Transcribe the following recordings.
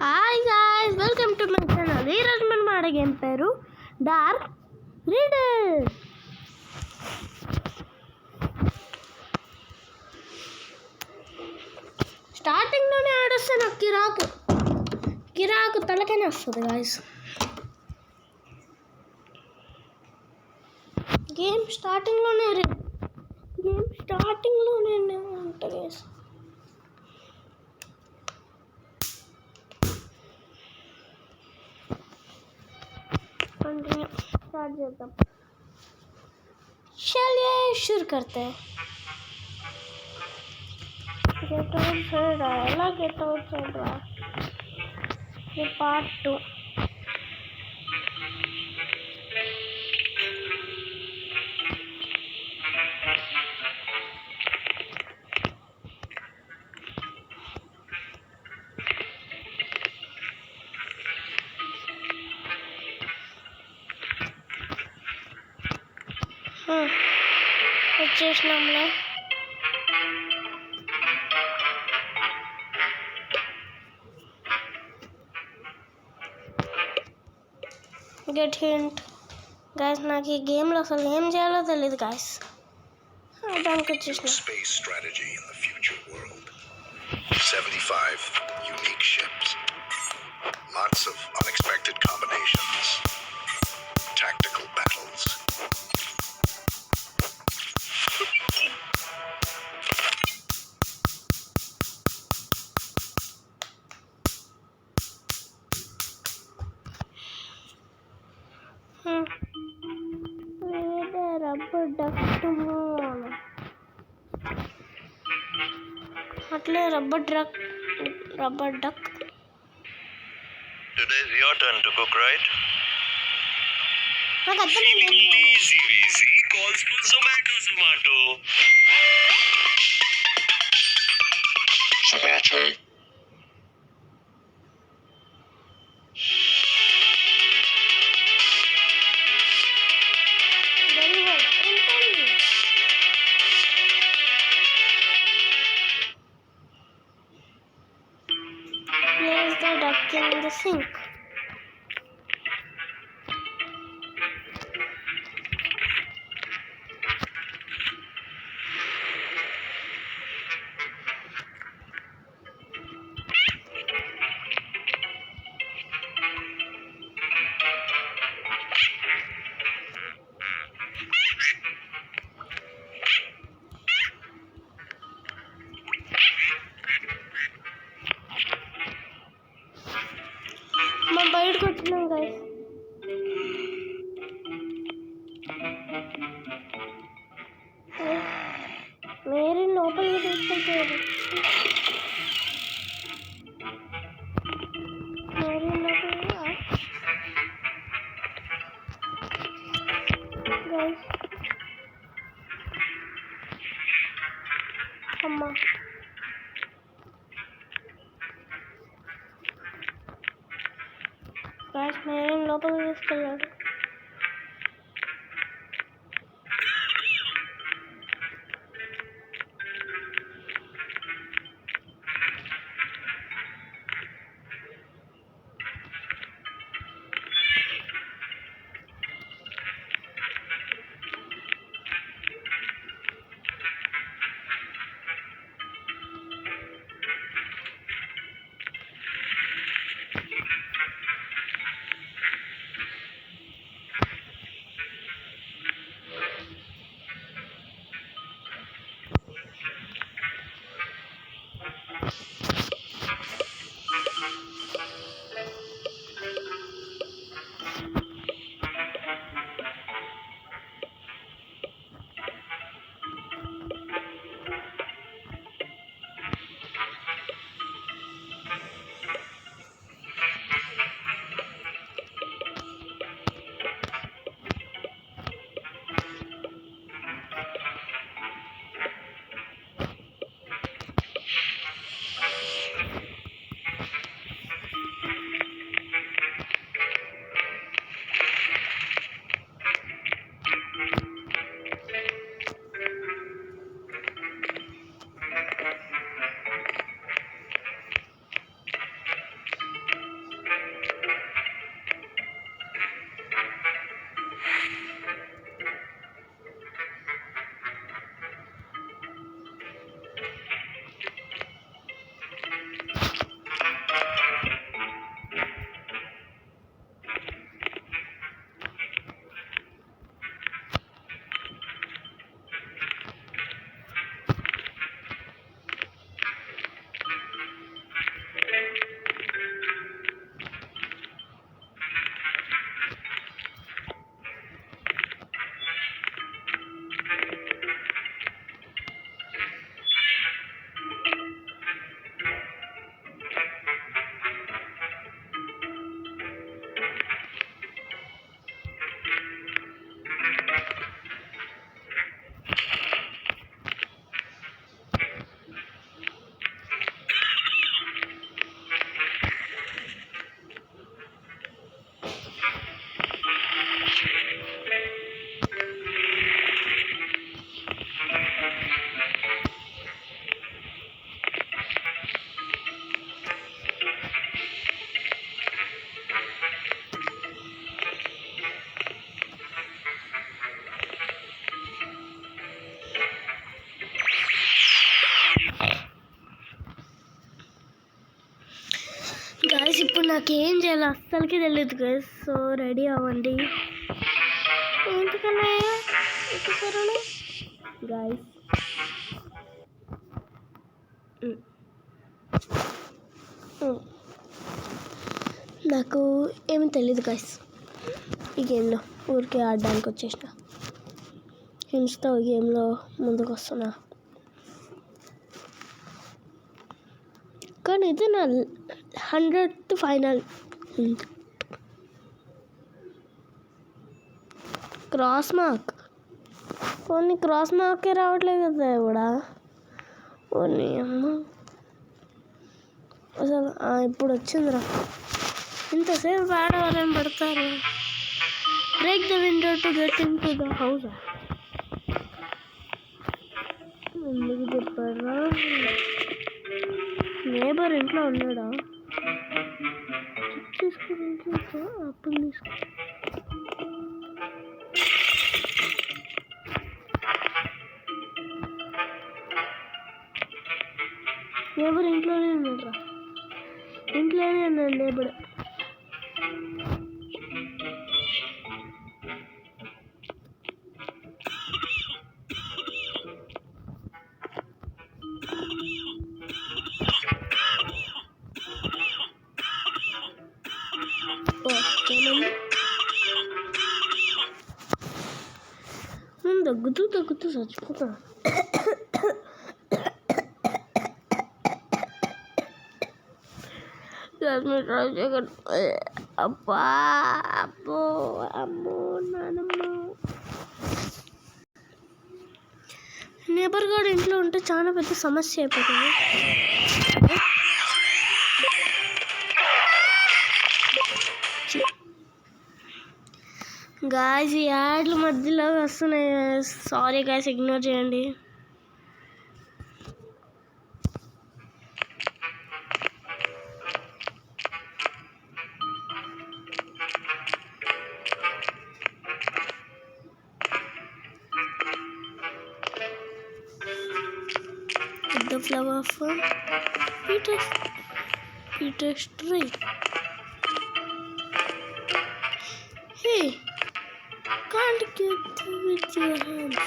Hi guys, welcome to my channel. ఈరోజు మనం ఆడే గేమ్ పేరు డార్క్ రిడిల్. స్టార్టింగ్లోనే ఆడొస్తే నాకు కిరాకు తలకనే వస్తుంది గాయ్స్. గేమ్ స్టార్టింగ్లోనే ఉంటుంది గాయ్స్. स्टार्ट करता हूँ. चलिए शुरू करते हैं. गेट आउट से डायला गेट आउट से डाला. ये पार्ट 2. వచ్చేసినాంలే. Get hint guys. నాకు ఈ గేమ్లో అసలు ఏం చేయాలో తెలియదు గాయస్. దానికి వచ్చేసిన space strategy in the future world. 75 unique ships. Lots of unexpected combinations. Tactical battles. Rubber duck అట్లే rubber duck. Today is your turn to cook, right? నాకు అర్థమైంది. Easy calls for Zomato. Place the duck in the sink. మనం బయటకు వచ్చినాం guys. Mary లోపలికి తీసుకెళ్తారు. Mary లోపలికి guys. అమ్మా గాయస్, మేరీ లోపలికి తీసుకెళ్ళాడు. గాయస్ ఇప్పుడు నాకు ఏం చేయాలో అస్సలకి తెలియదు గాయస్. సో రెడీ అవ్వండి. ఎందుకన్నా గాయస్ నాకు ఏమీ తెలియదు గాయస్. ఈ గేమ్లో ఊరికే ఆడడానికి వచ్చేసిన. హింస్తో ఈ గేమ్లో ముందుకు వస్తున్నా. కానీ ఇది నా 100th ఫైనల్. క్రాస్ మార్క్ కొన్ని క్రాస్ మార్కే రావట్లేదు కదా కూడా. కొన్ని అమ్మ అసలు ఇప్పుడు వచ్చిందిరా. ఇంతసేపు ఆడవాళ్ళని పడతారు. Break the window to get in to the house. ఎందుకు చెప్పారా? నేబర్ ఇంట్లో ఉన్నాడా? తీసుకుని అప్పుడు తీసుకో. నేబర్ ఇంట్లోనే ఉన్నాడు. ఇంట్లోనే ఉన్నాడు నేబర్. దగ్గుతూ చచ్చిపోతా. అబ్బా అబ్బో అమ్మో నానమ్మ. నేబర్ గారు ఇంట్లో ఉంటే చాలా పెద్ద సమస్య అయిపోతుంది. గాయస్ ఈ యాడ్ల మధ్యలో వస్తున్నాయి. సారీ గాయస్, ఇగ్నోర్ చేయండి. The flower from Peter's tree. Hey, can't get with your hands.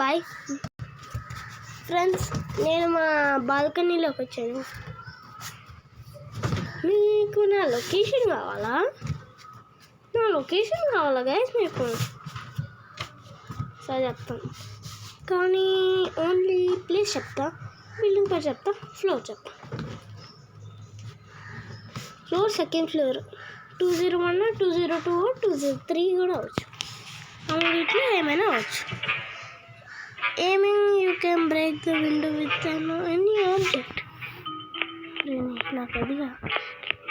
Bye. Friends, నేను మా బాల్కనీలోకి వచ్చాను. మీకు నా లొకేషన్ కావాలా? నా లొకేషన్ కావాలా గైస్ మీకు? సరే చెప్తాను, కానీ ఓన్లీ ప్లేస్ చెప్తా, బిల్డింగ్ పేరు చెప్తా, ఫ్లోర్ చెప్తా. ఫ్లోర్ సెకండ్ ఫ్లోర్ 201, 202, 203 కూడా అవచ్చు. వీటిలో ఏమైనా అవచ్చు. Aiming you can break the window with any object. నాకు అదిగా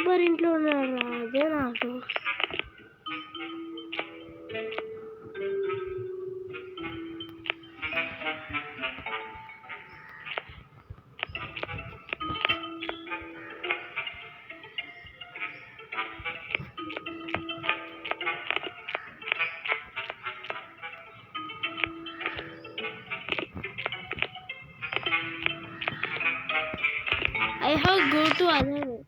మరి ఇంట్లో ఉన్నాడు, అదే నాకు. I have go to other way.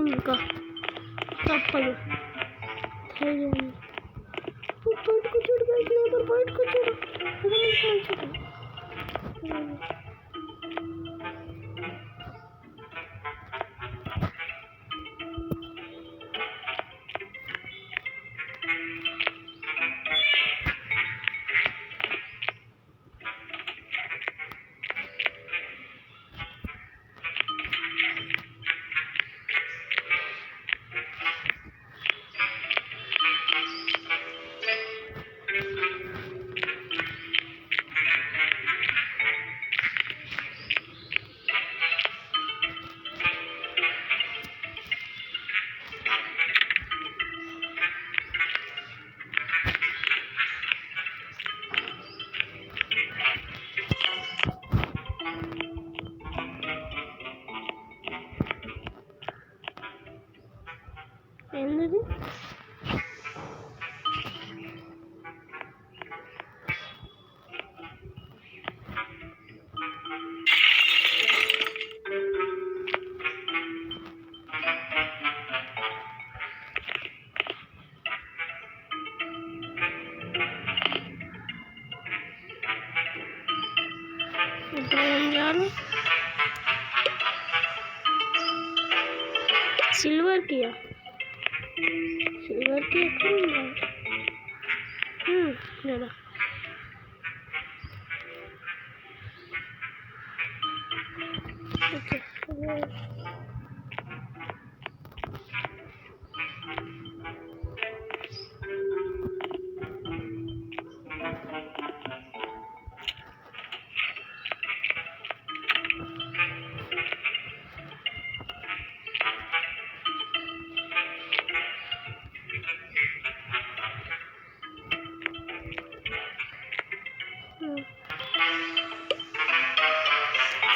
ఇంకా తప్పదు. బయటకు చూడు, బయటకు చూడు. ఏం రాను సిల్వర్ కీ ఎక్కడ ఉందా లేదా okay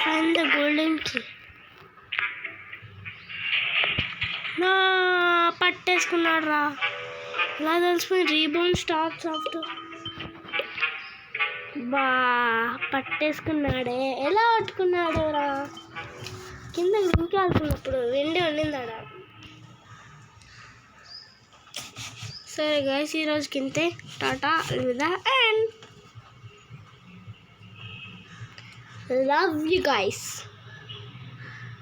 find the golden key నా పట్టేసుకున్నాడు రా ఎలా తెలిసిపోయి రీబౌండ్ స్టాప్స్ ఆఫ్టర్ బా పట్టేసుకున్నాడే ఎలా పట్టుకున్నాడు రా కింద ఇంకే వెళ్తున్నప్పుడు వెండి వండిందాడా సరే గైస్ ఈరోజుకి ఇంతే టాటా విదా అండ్ love you guys.